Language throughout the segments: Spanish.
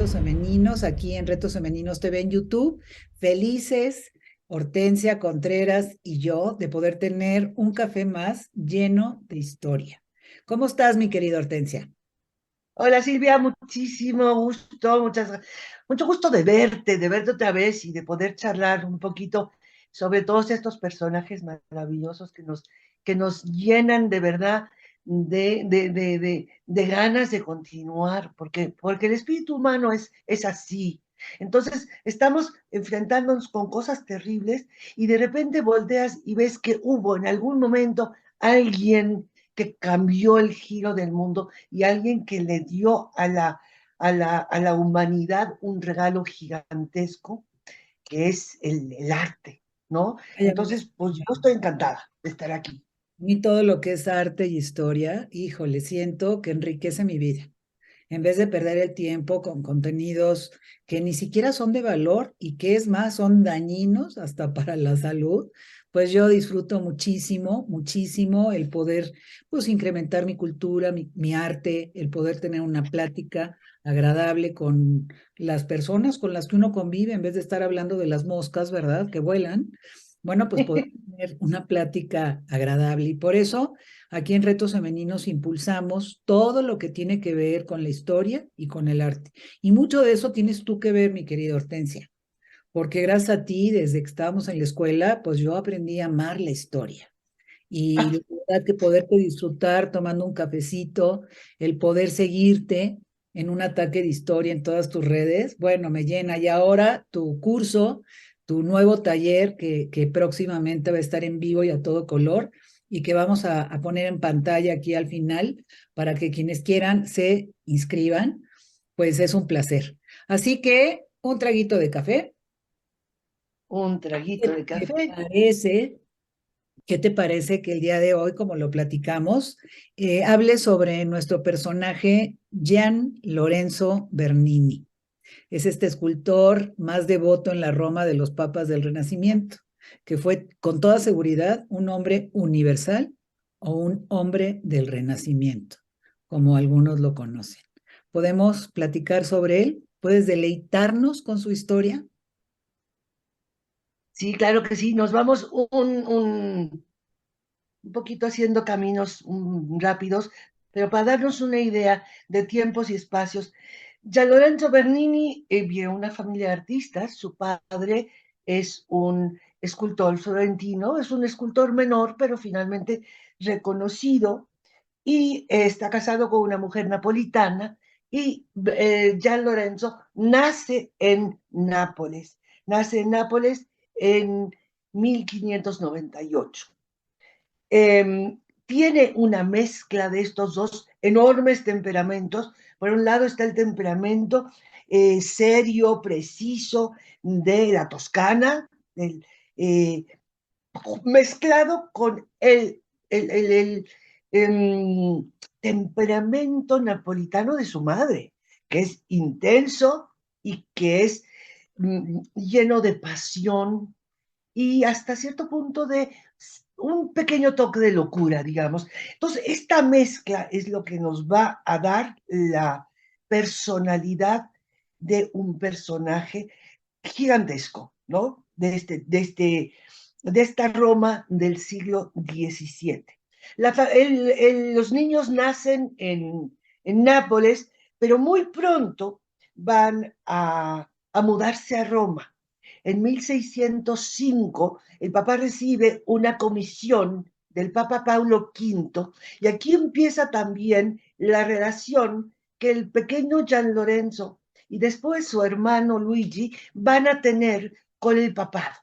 Retos Femeninos, aquí en Retos Femeninos TV en YouTube. Felices, Hortensia Contreras y yo, de poder tener un café más lleno de historia. ¿Cómo estás, mi querida Hortensia? Hola Silvia, muchísimo gusto, mucho gusto de verte otra vez y de poder charlar un poquito sobre todos estos personajes maravillosos que nos llenan de verdad de ganas de continuar, porque el espíritu humano es así. Entonces, estamos enfrentándonos con cosas terribles y de repente volteas y ves que hubo en algún momento alguien que cambió el giro del mundo y alguien que le dio a la humanidad un regalo gigantesco, que es el arte, ¿no? Ay, Entonces, pues yo estoy encantada de estar aquí. a mí todo lo que es arte y historia, híjole, siento que enriquece mi vida. En vez de perder el tiempo con contenidos que ni siquiera son de valor y que es más, son dañinos hasta para la salud, pues yo disfruto muchísimo, muchísimo el poder, pues, incrementar mi cultura, mi arte, el poder tener una plática agradable con las personas con las que uno convive, en vez de estar hablando de las moscas, ¿verdad? Que vuelan. Bueno, pues poder tener una plática agradable. Y por eso aquí en Retos Femeninos impulsamos todo lo que tiene que ver con la historia y con el arte. Y mucho de eso tienes tú que ver, mi querida Hortensia, porque gracias a ti, desde que estábamos en la escuela, pues yo aprendí a amar la historia. Y la verdad que poderte disfrutar tomando un cafecito, el poder seguirte en un ataque de historia en todas tus redes, bueno, me llena. Y ahora tu curso, tu nuevo taller que próximamente va a estar en vivo y a todo color y que vamos a poner en pantalla aquí al final para que quienes quieran se inscriban, pues es un placer. Así que un traguito de café. Un ¿Qué traguito de te café. parece? ¿Qué te parece que el día de hoy, como lo platicamos, hable sobre nuestro personaje Gian Lorenzo Bernini? Es este escultor más devoto en la Roma de los papas del Renacimiento, que fue con toda seguridad un hombre universal o un hombre del Renacimiento, como algunos lo conocen. ¿Podemos platicar sobre él? ¿Puedes deleitarnos con su historia? Sí, claro que sí. Nos vamos un poquito haciendo caminos rápidos, pero para darnos una idea de tiempos y espacios. Gian Lorenzo Bernini vio una familia de artistas. Su padre es un escultor florentino, es un escultor menor, pero finalmente reconocido, y está casado con una mujer napolitana. Y Gian Lorenzo nace en Nápoles en 1598. Tiene una mezcla de estos dos enormes temperamentos. Por un lado está el temperamento serio, preciso de la Toscana, el, eh, mezclado con el temperamento napolitano de su madre, que es intenso y que es lleno de pasión y hasta cierto punto de un pequeño toque de locura, digamos. Entonces, esta mezcla es lo que nos va a dar la personalidad de un personaje gigantesco, ¿no? De esta Roma del siglo XVII. Los niños nacen en Nápoles, pero muy pronto van a mudarse a Roma. En 1605, el Papa recibe una comisión del Papa Paulo V, y aquí empieza también la relación que el pequeño Gian Lorenzo y después su hermano Luigi van a tener con el papado.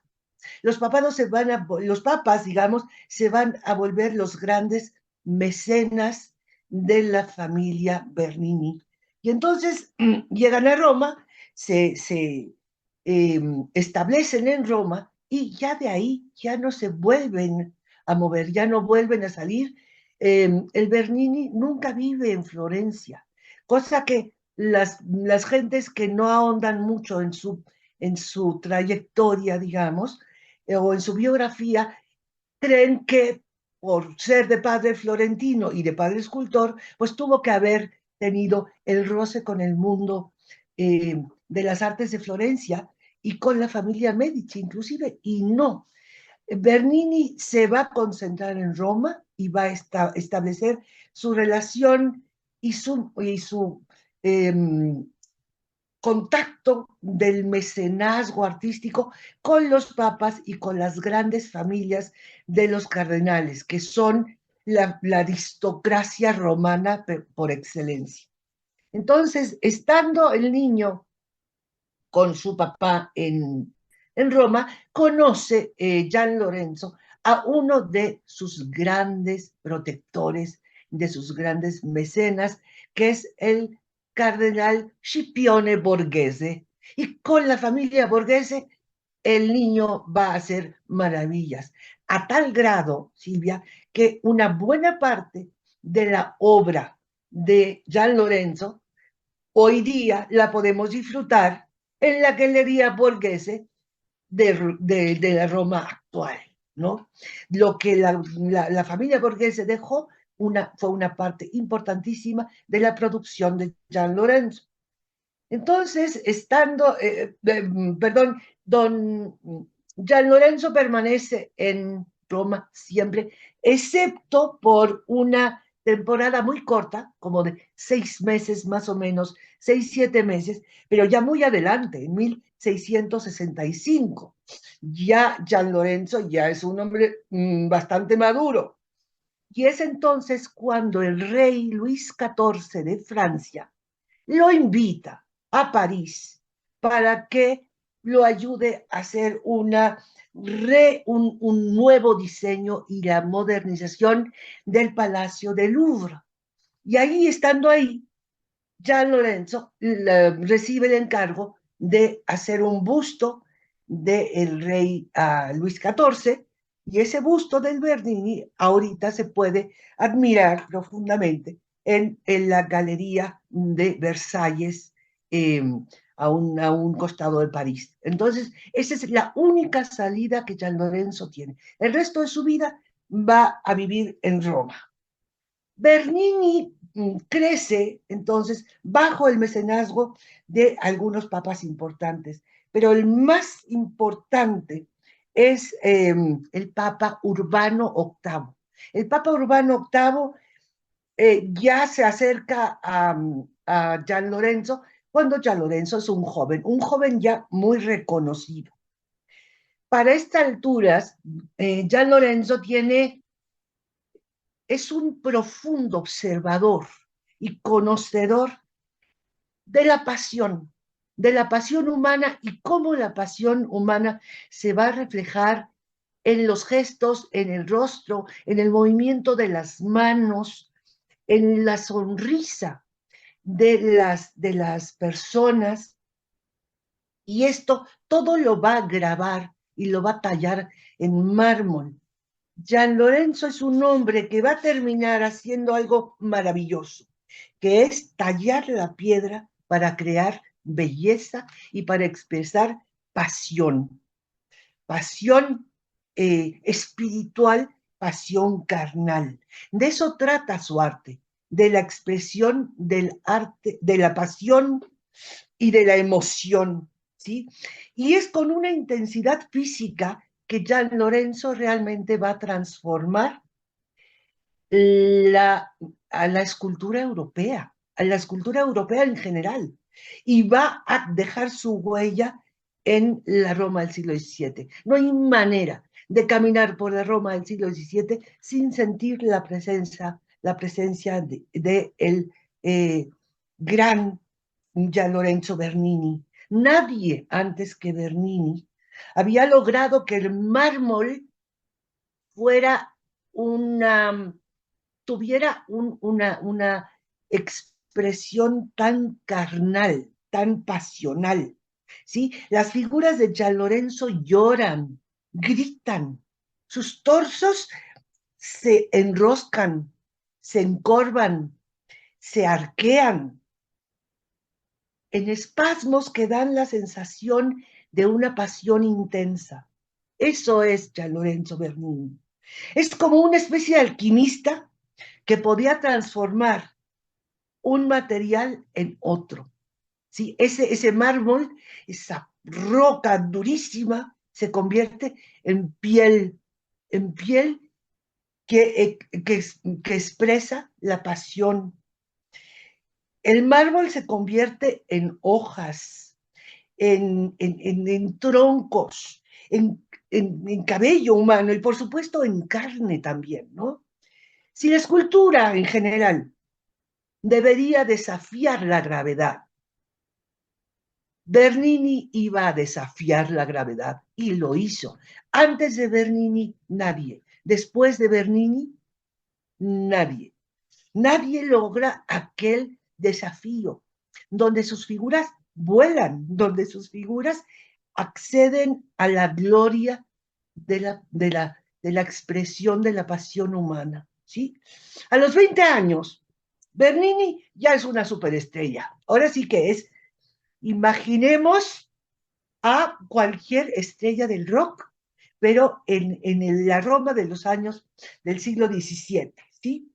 Los papas, digamos, se van a volver los grandes mecenas de la familia Bernini. Y entonces llegan a Roma, se establecen en Roma, y ya de ahí ya no se vuelven a mover, ya no vuelven a salir. El Bernini nunca vive en Florencia, cosa que las gentes que no ahondan mucho en su trayectoria, digamos, o en su biografía, creen que por ser de padre florentino y de padre escultor, pues tuvo que haber tenido el roce con el mundo de las artes de Florencia y con la familia Medici inclusive, y no. Bernini se va a concentrar en Roma y va a establecer su relación y su eh, contacto del mecenazgo artístico con los papas y con las grandes familias de los cardenales, que son la aristocracia romana por excelencia. Entonces, estando el niño con su papá en Roma, conoce Gian Lorenzo a uno de sus grandes protectores, de sus grandes mecenas, que es el cardenal Scipione Borghese. Y con la familia Borghese, el niño va a hacer maravillas, a tal grado, Silvia, que una buena parte de la obra de Gian Lorenzo hoy día la podemos disfrutar en la Galería Borghese de la Roma actual, ¿no? Lo que la familia Borghese dejó fue una parte importantísima de la producción de Gian Lorenzo. Entonces, perdón, don Gian Lorenzo permanece en Roma siempre, excepto por una temporada muy corta, como de 6 meses más o menos, 6, 7 meses, pero ya muy adelante, en 1665. Ya Gian Lorenzo ya es un hombre bastante maduro. Y es entonces cuando el rey Luis XIV de Francia lo invita a París para que lo ayude a hacer un nuevo diseño y la modernización del Palacio del Louvre. Y ahí, estando ahí, Gian Lorenzo recibe el encargo de hacer un busto del rey Luis XIV, y ese busto del Bernini ahorita se puede admirar profundamente en la Galería de Versalles, eh, a un costado de París. Entonces, esa es la única salida que Gian Lorenzo tiene. El resto de su vida va a vivir en Roma. Bernini crece entonces bajo el mecenazgo de algunos papas importantes, pero el más importante es el Papa Urbano VIII. El Papa Urbano VIII ya se acerca a Gian Lorenzo cuando Gian Lorenzo es un joven ya muy reconocido. Para estas alturas, Gian Lorenzo es un profundo observador y conocedor de la pasión humana y cómo la pasión humana se va a reflejar en los gestos, en el rostro, en el movimiento de las manos, en la sonrisa de las personas. Y esto todo lo va a grabar y lo va a tallar en mármol. Gian Lorenzo es un hombre que va a terminar haciendo algo maravilloso, que es tallar la piedra para crear belleza y para expresar pasión, pasión espiritual, pasión carnal. De eso trata su arte, de la expresión del arte, de la pasión y de la emoción, ¿sí? Y es con una intensidad física que Gian Lorenzo realmente va a transformar la, a la escultura europea en general, y va a dejar su huella en la Roma del siglo XVII. No hay manera de caminar por la Roma del siglo XVII sin sentir la presencia de el gran Gian Lorenzo Bernini. Nadie antes que Bernini había logrado que el mármol fuera tuviera una expresión tan carnal, tan pasional, ¿sí? Las figuras de Gian Lorenzo lloran, gritan, sus torsos se enroscan, se encorvan, se arquean en espasmos que dan la sensación de una pasión intensa. Eso es Gian Lorenzo Bernini. Es como una especie de alquimista que podía transformar un material en otro, ¿sí? Ese mármol, esa roca durísima, se convierte en piel que expresa la pasión. El mármol se convierte en hojas, en troncos, en cabello humano y por supuesto en carne también, ¿no? Si la escultura en general debería desafiar la gravedad, Bernini iba a desafiar la gravedad y lo hizo. Antes de Bernini, nadie. Después de Bernini, nadie. Nadie logra aquel desafío donde sus figuras vuelan, donde sus figuras acceden a la gloria de la expresión de la pasión humana. ¿Sí? A los 20 años, Bernini ya es una superestrella. Ahora sí que es, imaginemos a cualquier estrella del rock, pero en la Roma de los años del siglo XVII, ¿sí?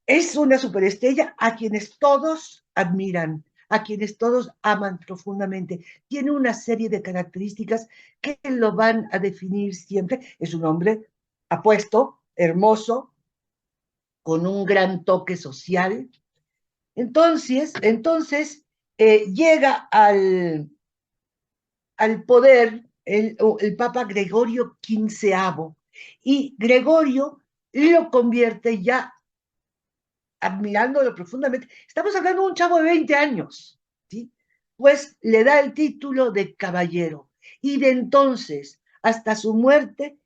Es una superestrella a quienes todos admiran, a quienes todos aman profundamente. Tiene una serie de características que lo van a definir siempre. Es un hombre apuesto, hermoso, con un gran toque social. Entonces llega al poder el Papa Gregorio XV y Gregorio lo convierte ya admirándolo profundamente. Estamos hablando de un chavo de 20 años, ¿sí? Pues le da el título de caballero y de entonces hasta su muerte,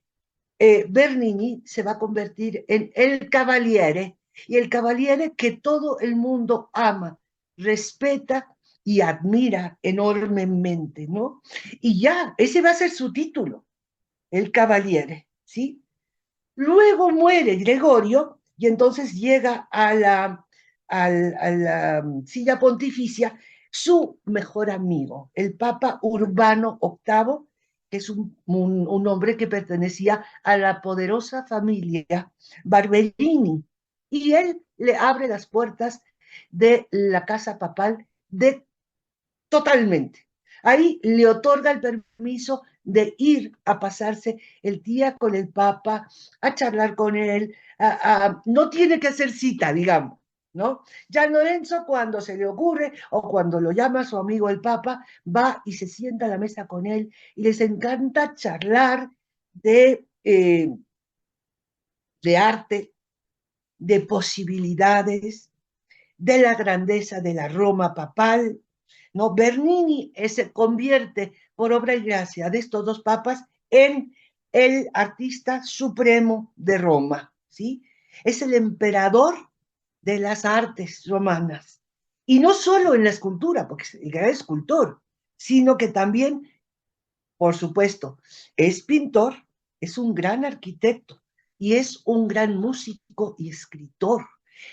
Bernini se va a convertir en el cavaliere y el cavaliere que todo el mundo ama, respeta y admira enormemente, ¿no? Y ya, ese va a ser su título, el cavaliere, ¿sí? Luego muere Gregorio y entonces llega a la silla pontificia su mejor amigo, el Papa Urbano VIII, que es un hombre que pertenecía a la poderosa familia Barberini. Y él le abre las puertas de la casa papal totalmente. Ahí le otorga el permiso de ir a pasarse el día con el Papa, a charlar con él, no tiene que hacer cita, digamos, ¿no? Ya Lorenzo, cuando se le ocurre o cuando lo llama su amigo el Papa, va y se sienta a la mesa con él y les encanta charlar de arte, de posibilidades, de la grandeza de la Roma papal, ¿no? Bernini se convierte por obra y gracia de estos dos papas en el artista supremo de Roma, ¿sí? Es el emperador de las artes romanas. Y no solo en la escultura, porque es el gran escultor, sino que también, por supuesto, es pintor, es un gran arquitecto y es un gran músico y escritor.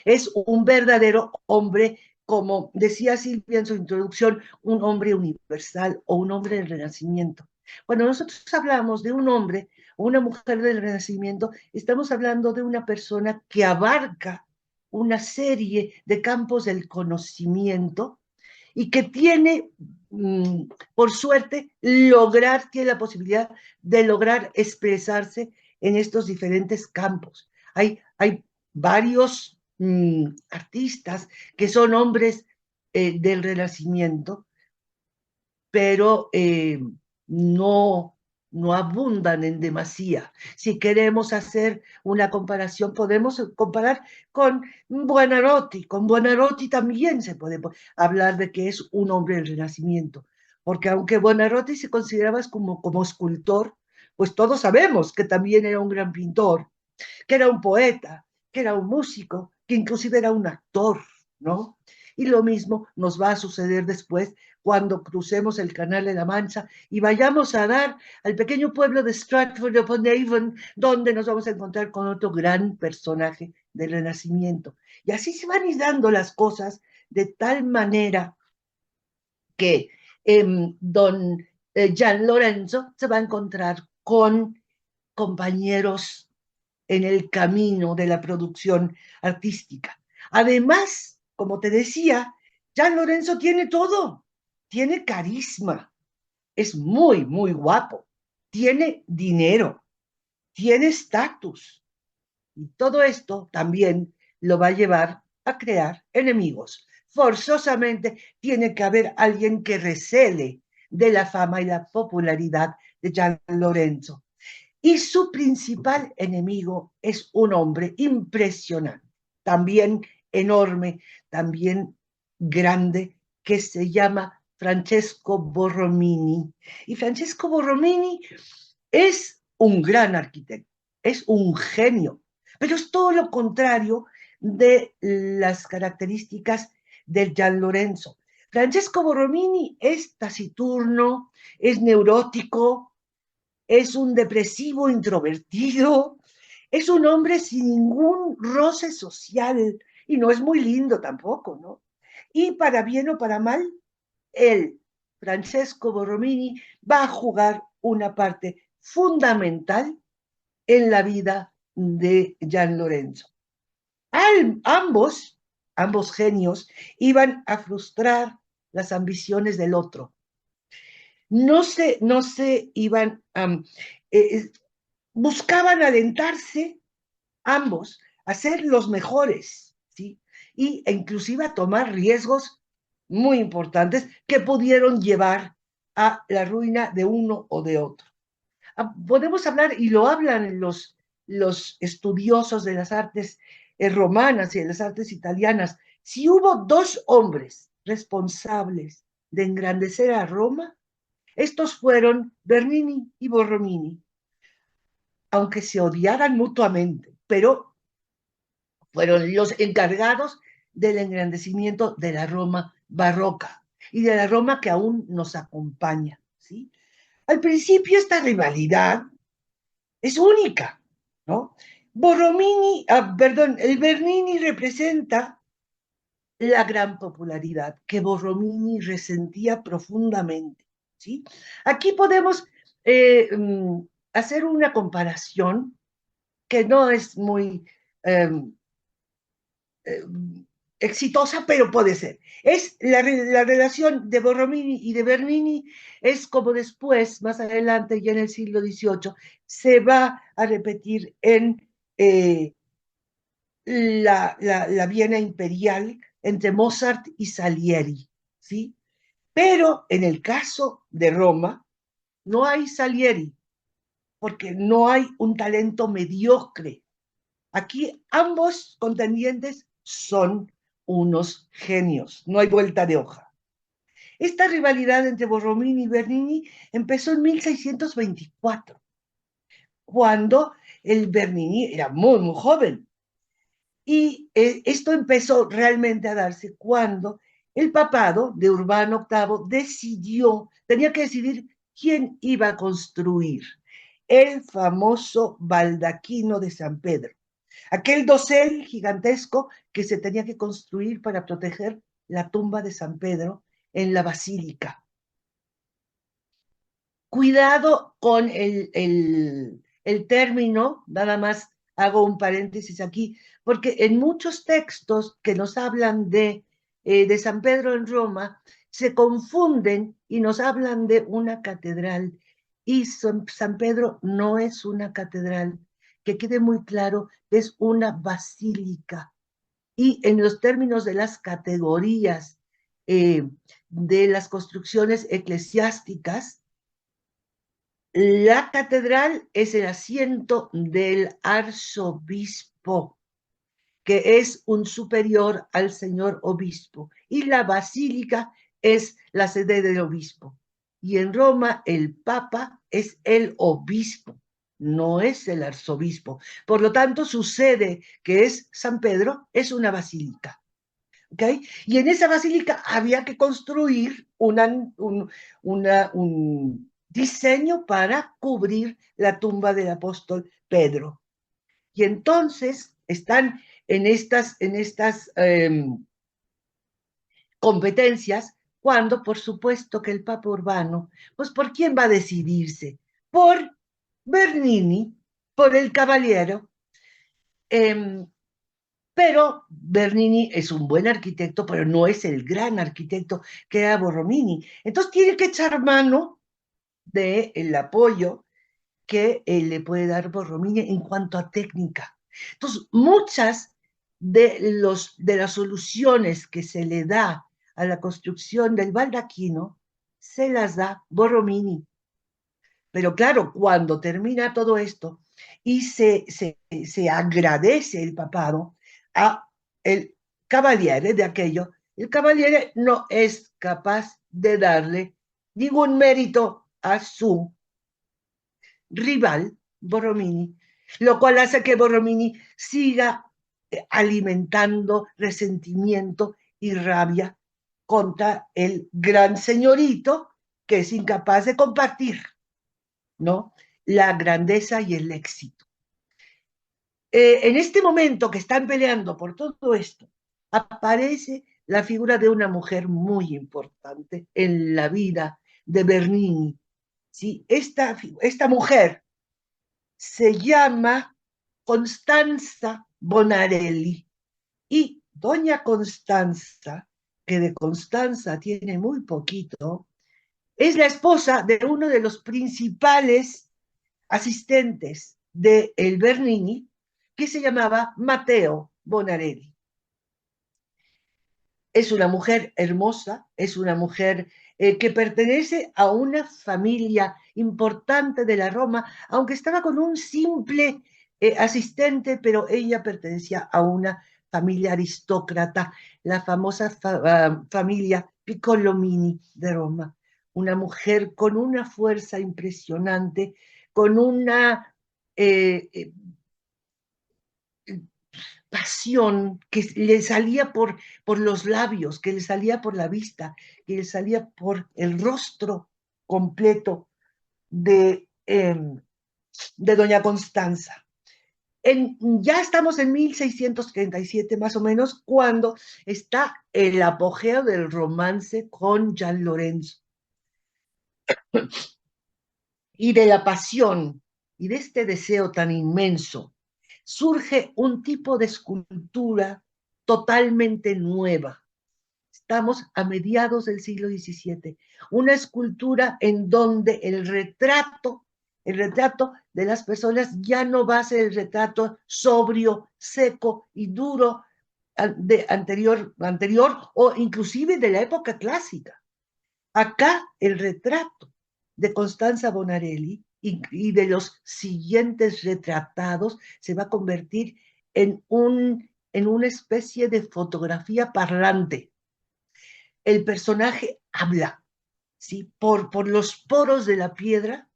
Es un verdadero hombre, como decía Silvia en su introducción, un hombre universal o un hombre del Renacimiento. Cuando nosotros hablamos de un hombre o una mujer del Renacimiento, estamos hablando de una persona que abarca una serie de campos del conocimiento y que tiene, por suerte, tiene la posibilidad de lograr expresarse en estos diferentes campos. Hay varios artistas que son hombres del Renacimiento, pero no abundan en demasía. Si queremos hacer una comparación, podemos comparar con Buonarroti. Con Buonarroti también se puede hablar de que es un hombre del Renacimiento, porque aunque Buonarroti se consideraba como escultor, pues todos sabemos que también era un gran pintor, que era un poeta, que era un músico, que inclusive era un actor, ¿no? Y lo mismo nos va a suceder después cuando crucemos el Canal de la Mancha y vayamos a dar al pequeño pueblo de Stratford-upon-Avon, donde nos vamos a encontrar con otro gran personaje del Renacimiento. Y así se van dando las cosas de tal manera que don Gian Lorenzo se va a encontrar con compañeros en el camino de la producción artística. Además, como te decía, Gian Lorenzo tiene todo. tiene carisma, es muy, muy guapo, tiene dinero, tiene estatus. Y todo esto también lo va a llevar a crear enemigos. Forzosamente tiene que haber alguien que recele de la fama y la popularidad de Gian Lorenzo. Y su principal enemigo es un hombre impresionante, también enorme, también grande, que se llama Francesco Borromini. Y Francesco Borromini es un gran arquitecto, es un genio, pero es todo lo contrario de las características del Gian Lorenzo. Francesco Borromini es taciturno, es neurótico, es un depresivo introvertido, es un hombre sin ningún roce social y no es muy lindo tampoco, ¿no? Y para bien o para mal, él, Francesco Borromini, va a jugar una parte fundamental en la vida de Gian Lorenzo. Ambos, ambos genios, iban a frustrar las ambiciones del otro. No se iban, eh, buscaban alentarse ambos a ser los mejores, ¿sí? E inclusive a tomar riesgos muy importantes que pudieron llevar a la ruina de uno o de otro. Podemos hablar, y lo hablan los estudiosos de las artes romanas y de las artes italianas, si hubo dos hombres responsables de engrandecer a Roma, estos fueron Bernini y Borromini, aunque se odiaran mutuamente, pero fueron los encargados del engrandecimiento de la Roma barroca y de la Roma que aún nos acompaña, ¿sí? Al principio esta rivalidad es única, ¿no? El Bernini representa la gran popularidad que Borromini resentía profundamente, ¿sí? Aquí podemos eh, hacer una comparación que no es muy eh, eh, exitosa, pero puede ser. Es la relación de Borromini y de Bernini es como después, más adelante, ya en el siglo XVIII, se va a repetir en la Viena imperial entre Mozart y Salieri, ¿sí? Pero en el caso de Roma, no hay Salieri, porque no hay un talento mediocre. Aquí ambos contendientes son unos genios, no hay vuelta de hoja. Esta rivalidad entre Borromini y Bernini empezó en 1624, cuando el Bernini era muy, muy joven. Y esto empezó realmente a darse cuando el papado de Urbano VIII tenía que decidir quién iba a construir el famoso baldaquino de San Pedro, aquel dosel gigantesco que se tenía que construir para proteger la tumba de San Pedro en la basílica. Cuidado con el término, nada más hago un paréntesis aquí, porque en muchos textos que nos hablan de San Pedro en Roma, se confunden y nos hablan de una catedral. Y San Pedro no es una catedral, que quede muy claro, es una basílica. Y en los términos de las categorías de las construcciones eclesiásticas, la catedral es el asiento del arzobispo, que es un superior al señor obispo, y la basílica es la sede del obispo. Y en Roma el papa es el obispo, no es el arzobispo. Por lo tanto, su sede, que es San Pedro, es una basílica. ¿Okay? Y en esa basílica había que construir un diseño para cubrir la tumba del apóstol Pedro. Y entonces están en estas competencias cuando, por supuesto, que el Papa Urbano, pues ¿por quién va a decidirse? Por Bernini, por el caballero, eh, Pero Bernini es un buen arquitecto, pero no es el gran arquitecto que era Borromini. Entonces tiene que echar mano del apoyo que le puede dar Borromini en cuanto a técnica. Entonces, muchas de las soluciones que se le da a la construcción del baldaquino se las da Borromini. Pero claro, cuando termina todo esto y se agradece el papado a el cavaliere de aquello, el cavaliere no es capaz de darle ningún mérito a su rival, Borromini, lo cual hace que Borromini siga alimentando resentimiento y rabia contra el gran señorito que es incapaz de compartir, ¿no? La grandeza y el éxito. En este momento que están peleando por todo esto, aparece la figura de una mujer muy importante en la vida de Bernini. ¿Sí? Esta mujer se llama Constanza Bonarelli y doña Constanza, que de Constanza tiene muy poquito, es la esposa de uno de los principales asistentes de el Bernini, que se llamaba Matteo Bonarelli. Es una mujer hermosa, es una mujer que pertenece a una familia importante de la Roma, aunque estaba con un simple asistente, pero ella pertenecía a una familia aristócrata, la famosa familia Piccolomini de Roma. Una mujer con una fuerza impresionante, con una pasión que le salía por los labios, que le salía por la vista, que le salía por el rostro completo de doña Constanza. Ya estamos en 1637 más o menos, cuando está el apogeo del romance con Gian Lorenzo y de la pasión y de este deseo tan inmenso surge un tipo de escultura totalmente nueva. Estamos a mediados del siglo XVII, una escultura en donde el retrato de las personas ya no va a ser el retrato sobrio, seco y duro anterior o inclusive de la época clásica. Acá el retrato de Constanza Bonarelli y de los siguientes retratados se va a convertir en una especie de fotografía parlante. El personaje habla, ¿sí? Por los poros de la piedra,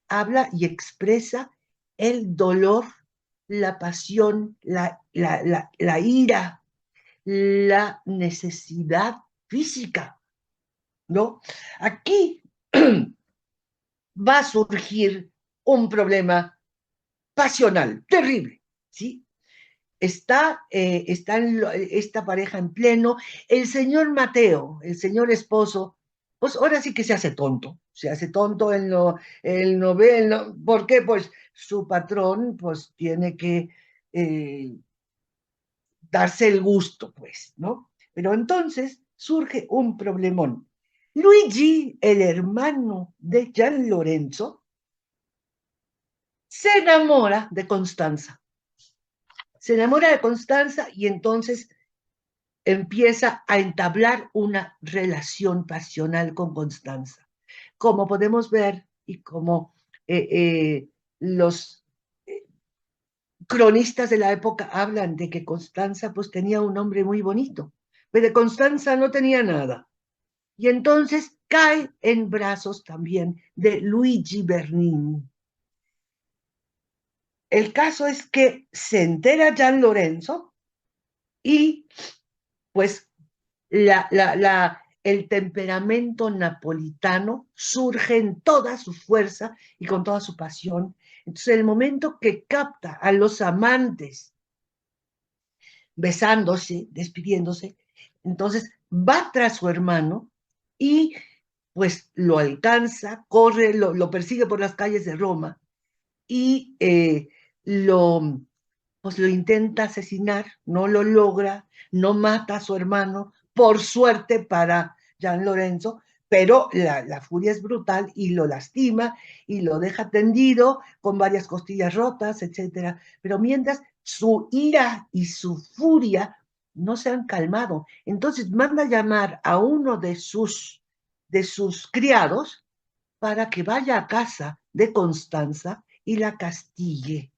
habla y expresa el dolor, la pasión, la ira, la necesidad física, ¿no? Aquí va a surgir un problema pasional terrible, ¿sí? Está esta pareja en pleno, el señor Mateo, el señor esposo, pues ahora sí que se hace tonto, ¿por qué? Pues su patrón pues tiene que darse el gusto, pues, ¿no? Pero entonces surge un problemón. Luigi, el hermano de Gian Lorenzo, se enamora de Constanza. Se enamora de Constanza y entonces empieza a entablar una relación pasional con Constanza. Como podemos ver y como los cronistas de la época hablan de que Constanza pues tenía un nombre muy bonito, pero de Constanza no tenía nada. Y entonces cae en brazos también de Luigi Bernini. El caso es que se entera Gian Lorenzo y pues el temperamento napolitano surge en toda su fuerza y con toda su pasión. Entonces, el momento que capta a los amantes besándose, despidiéndose, entonces va tras su hermano y pues lo alcanza, corre, lo persigue por las calles de Roma y lo pues lo intenta asesinar, no lo logra, no mata a su hermano, por suerte para Gian Lorenzo, pero la furia es brutal y lo lastima y lo deja tendido con varias costillas rotas, etcétera. Pero mientras su ira y su furia no se han calmado, entonces manda a llamar a uno de sus criados para que vaya a casa de Constanza y la castigue.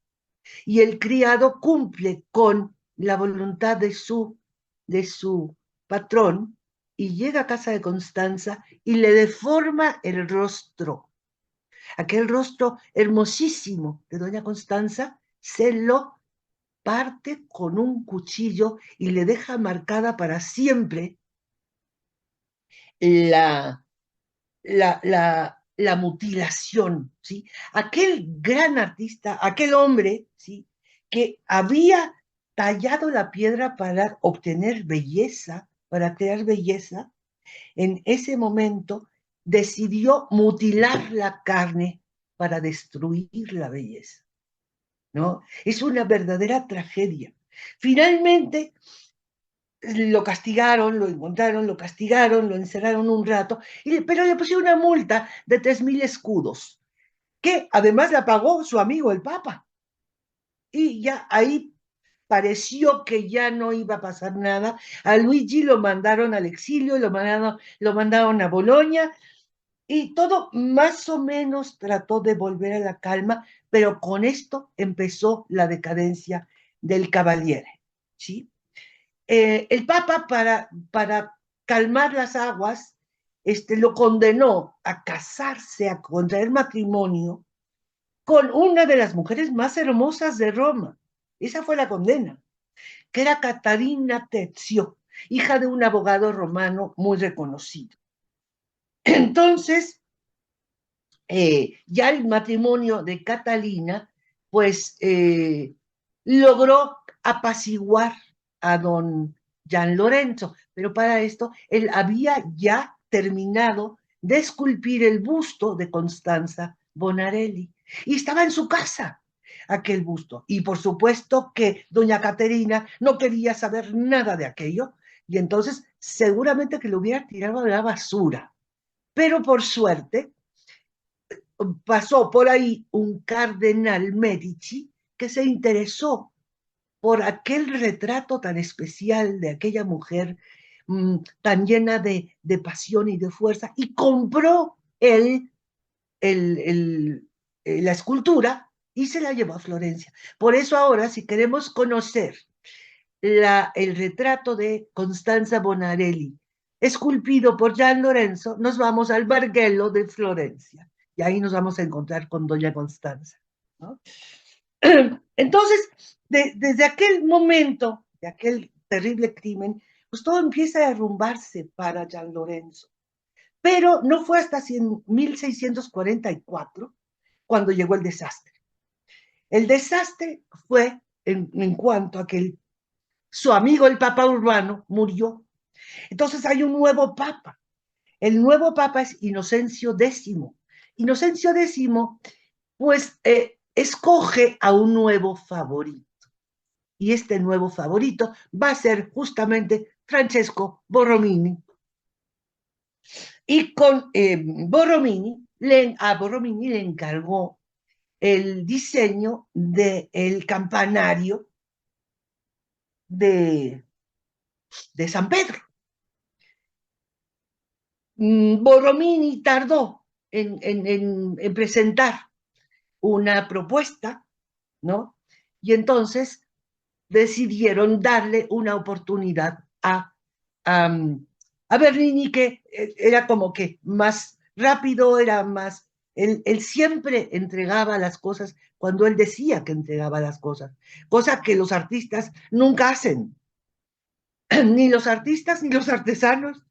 Y el criado cumple con la voluntad de su patrón y llega a casa de Constanza y le deforma el rostro. Aquel rostro hermosísimo de doña Constanza se lo parte con un cuchillo y le deja marcada para siempre la, la mutilación, ¿sí? Aquel gran artista, aquel hombre, ¿sí? Que había tallado la piedra para obtener belleza, para crear belleza, en ese momento decidió mutilar la carne para destruir la belleza, ¿no? Es una verdadera tragedia. Finalmente, lo castigaron, lo encontraron, lo castigaron, lo encerraron un rato, pero le pusieron una multa de 3.000 escudos, que además la pagó su amigo el Papa. Y ya ahí pareció que ya no iba a pasar nada. A Luigi lo mandaron al exilio, lo mandaron a Bolonia, y todo más o menos trató de volver a la calma, pero con esto empezó la decadencia del Cavaliere, ¿sí? El Papa, para calmar las aguas, lo condenó a casarse, a contraer matrimonio con una de las mujeres más hermosas de Roma. Esa fue la condena, que era Catarina Tezio, hija de un abogado romano muy reconocido. Entonces, ya el matrimonio de Catalina, pues logró apaciguar a don Gian Lorenzo, pero para esto él había ya terminado de esculpir el busto de Constanza Bonarelli y estaba en su casa aquel busto. Y por supuesto que doña Caterina no quería saber nada de aquello y entonces seguramente que lo hubiera tirado a la basura. Pero por suerte pasó por ahí un cardenal Medici que se interesó por aquel retrato tan especial de aquella mujer tan llena de pasión y de fuerza y compró la escultura y se la llevó a Florencia. Por eso ahora, si queremos conocer el retrato de Constanza Bonarelli, esculpido por Gian Lorenzo, nos vamos al Bargello de Florencia. Y ahí nos vamos a encontrar con doña Constanza, ¿no? Entonces, desde aquel momento, de aquel terrible crimen, pues todo empieza a derrumbarse para Gian Lorenzo. Pero no fue hasta 1644 cuando llegó el desastre. El desastre fue en cuanto a que su amigo el Papa Urbano murió. Entonces hay un nuevo Papa. El nuevo Papa es Inocencio X. Inocencio X, pues, escoge a un nuevo favorito. Y este nuevo favorito va a ser justamente Francesco Borromini. Y con a Borromini le encargó el diseño del campanario de, de San Pedro. Borromini tardó en presentar una propuesta, ¿no? Y entonces decidieron darle una oportunidad a Bernini, que era como que más rápido, era más, él siempre entregaba las cosas cuando él decía que entregaba las cosas, cosa que los artistas nunca hacen, ni los artistas ni los artesanos,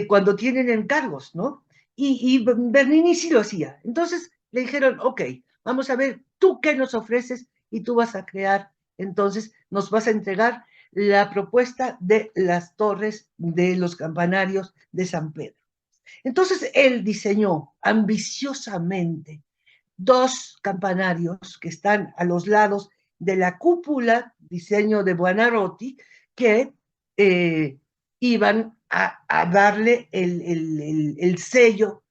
cuando tienen encargos, ¿no? Y Bernini sí lo hacía. Entonces le dijeron, ok, vamos a ver, ¿tú qué nos ofreces? Y tú vas a crear, entonces nos vas a entregar la propuesta de las torres de los campanarios de San Pedro. Entonces él diseñó ambiciosamente dos campanarios que están a los lados de la cúpula, diseño de Buonarroti, que iban a darle el sello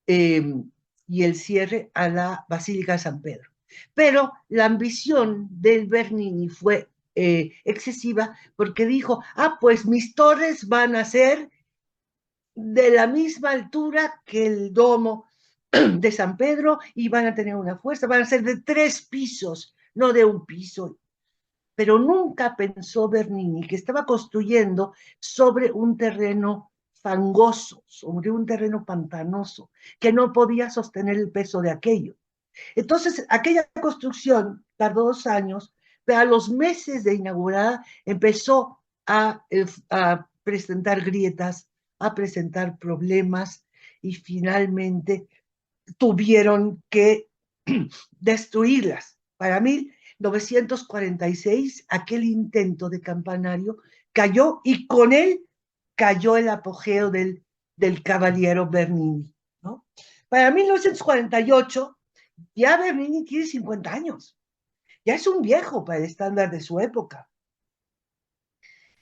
y el cierre a la Basílica de San Pedro. Pero la ambición del Bernini fue excesiva porque dijo, pues mis torres van a ser de la misma altura que el domo de San Pedro y van a tener una fuerza, van a ser de 3 pisos, no de un piso. Pero nunca pensó Bernini que estaba construyendo sobre un terreno fangoso, sobre un terreno pantanoso, que no podía sostener el peso de aquello. Entonces, aquella construcción tardó 2 años, pero a los meses de inaugurada empezó a presentar grietas, a presentar problemas y finalmente tuvieron que destruirlas. Para 1946, aquel intento de campanario cayó y con él cayó el apogeo del caballero Bernini, ¿no? Para 1948, ya Bernini tiene 50 años, ya es un viejo para el estándar de su época.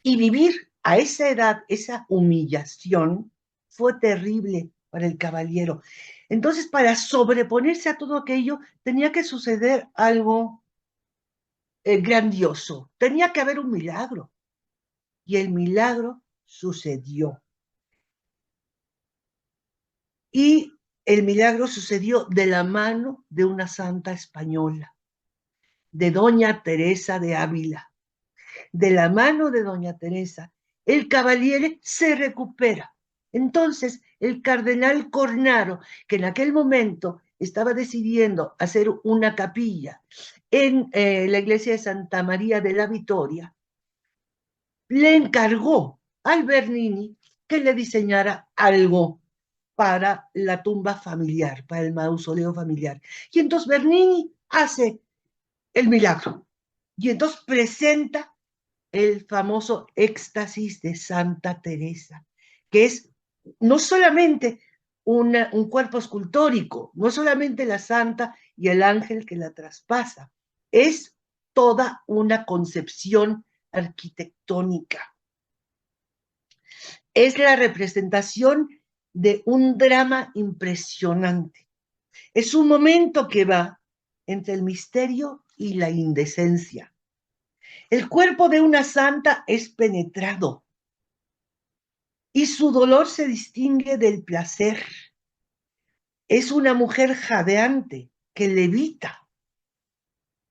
Y vivir a esa edad, esa humillación, fue terrible para el caballero. Entonces, para sobreponerse a todo aquello, tenía que suceder algo grandioso. Tenía que haber un milagro. Y el milagro sucedió. Y el milagro sucedió de la mano de una santa española, de doña Teresa de Ávila. De la mano de doña Teresa, el Cavaliere se recupera. Entonces, el cardenal Cornaro, que en aquel momento estaba decidiendo hacer una capilla en la iglesia de Santa María de la Victoria, le encargó al Bernini que le diseñara algo para la tumba familiar, para el mausoleo familiar. Y entonces Bernini hace el milagro. Y entonces presenta el famoso éxtasis de Santa Teresa, que es no solamente un cuerpo escultórico, no solamente la santa y el ángel que la traspasa, es toda una concepción arquitectónica. Es la representación de un drama impresionante. Es un momento que va entre el misterio y la indecencia. El cuerpo de una santa es penetrado y su dolor se distingue del placer. Es una mujer jadeante que levita,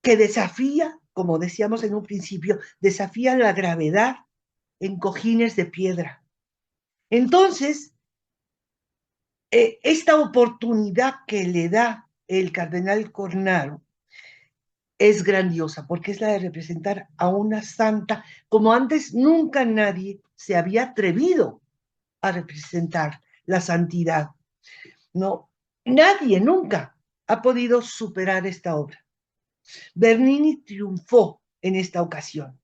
que desafía, como decíamos en un principio, desafía la gravedad en cojines de piedra. Entonces, esta oportunidad que le da el cardenal Cornaro es grandiosa porque es la de representar a una santa como antes nunca nadie se había atrevido a representar la santidad. No, nadie nunca ha podido superar esta obra. Bernini triunfó en esta ocasión.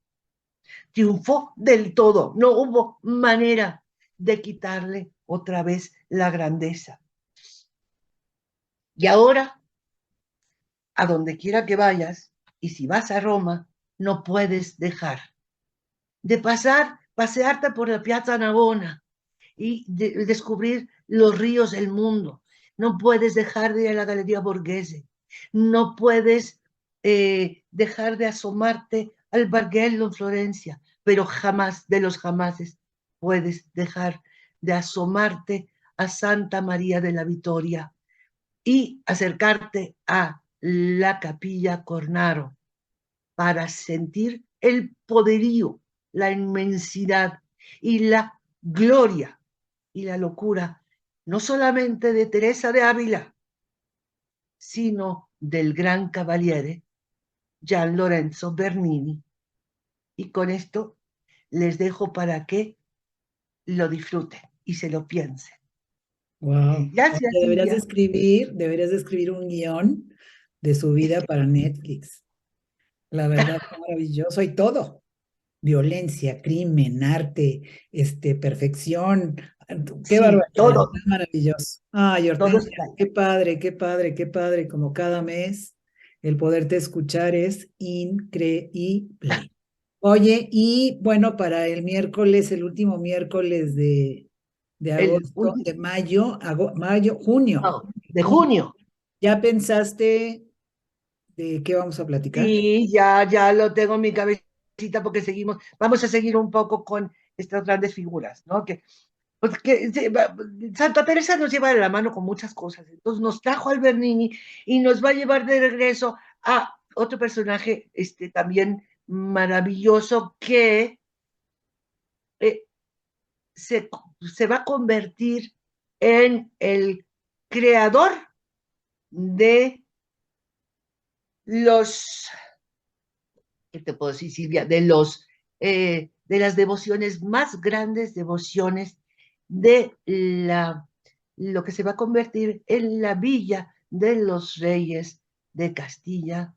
Triunfó del todo. No hubo manera de quitarle otra vez la grandeza. Y ahora, a donde quiera que vayas, y si vas a Roma, no puedes dejar de pasearte por la Piazza Navona y descubrir los ríos del mundo. No puedes dejar de ir a la Galería Borghese. No puedes dejar de asomarte al Bargello en Florencia, pero jamás, de los jamases, puedes dejar de asomarte a Santa María de la Victoria y acercarte a la Capilla Cornaro para sentir el poderío, la inmensidad y la gloria y la locura, no solamente de Teresa de Ávila, sino del gran caballere Gian Lorenzo Bernini. Y con esto les dejo para que lo disfruten y se lo piensen. Wow. Gracias, Silvia. Deberías de escribir un guión de su vida para Netflix. La verdad, qué maravilloso y todo. Violencia, crimen, arte, perfección. Qué Sí, barbaridad, todo, qué maravilloso. Ay, todo Hortensia, está ahí. qué padre, qué padre, qué padre, como cada mes. El poderte escuchar es increíble. Oye, y bueno, para el miércoles, el último miércoles de El agosto, último, de junio, no, de junio. ¿ya pensaste de qué vamos a platicar? Sí, ya lo tengo en mi cabecita porque vamos a seguir un poco con estas grandes figuras, ¿no? Pues Santa Teresa nos lleva de la mano con muchas cosas. Entonces nos trajo al Bernini y nos va a llevar de regreso a otro personaje también maravilloso que eh, se, se va a convertir en el creador de los, ¿qué te puedo decir, Silvia? De las devociones más grandes, devociones de lo que se va a convertir en la villa de los reyes de Castilla,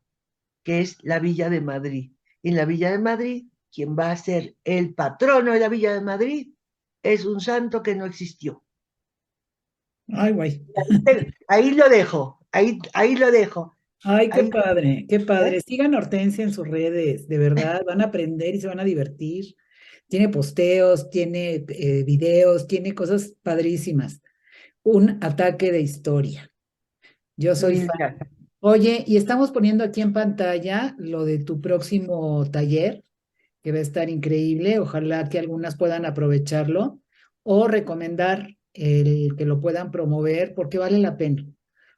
que es la Villa de Madrid. En la Villa de Madrid, quien va a ser el patrono de la Villa de Madrid es un santo que no existió. Ay, güey. Ahí lo dejo, ahí lo dejo. Ay, qué Ahí, padre, qué padre. ¿eh? Sigan a Hortensia en sus redes, de verdad, van a aprender y se van a divertir. Tiene posteos, tiene videos, tiene cosas padrísimas. Un ataque de historia. Yo soy Mil fan. gracias. Oye, y estamos poniendo aquí en pantalla lo de tu próximo taller, que va a estar increíble. Ojalá que algunas puedan aprovecharlo o recomendar el que lo puedan promover porque vale la pena.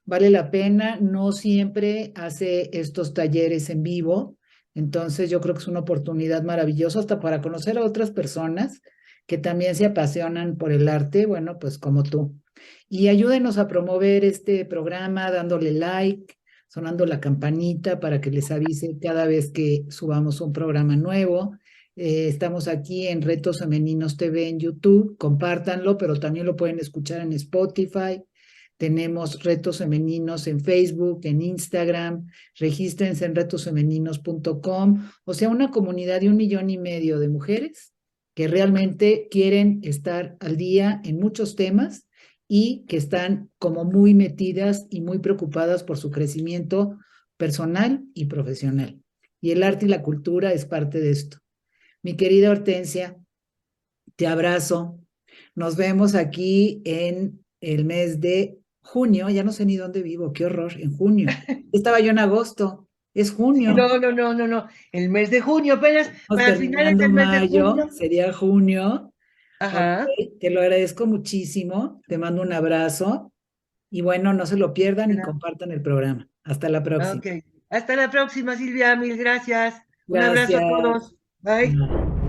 Vale la pena, no siempre hace estos talleres en vivo, entonces yo creo que es una oportunidad maravillosa hasta para conocer a otras personas que también se apasionan por el arte, bueno, pues como tú. Y ayúdenos a promover este programa dándole like, sonando la campanita para que les avise cada vez que subamos un programa nuevo. Estamos aquí en Retos Femeninos TV en YouTube, compártanlo, pero también lo pueden escuchar en Spotify. Tenemos Retos Femeninos en Facebook, en Instagram, regístrense en retosfemeninos.com, o sea, una comunidad de 1,5 millones de mujeres que realmente quieren estar al día en muchos temas y que están como muy metidas y muy preocupadas por su crecimiento personal y profesional. Y el arte y la cultura es parte de esto. Mi querida Hortensia, te abrazo. Nos vemos aquí en el mes de junio. Ya no sé ni dónde vivo, qué horror, en junio. Estaba yo en agosto, es Sí, junio. no. El mes de junio, apenas Estamos para finales terminando del mes de mayo, junio. sería junio. Ok, Ajá. te lo agradezco muchísimo. Te mando un abrazo. Y bueno, no se lo pierdan y compartan el programa. Hasta la próxima. Ok. Hasta la próxima, Silvia. Mil gracias. Un abrazo a Gracias. todos. Bye. Bye.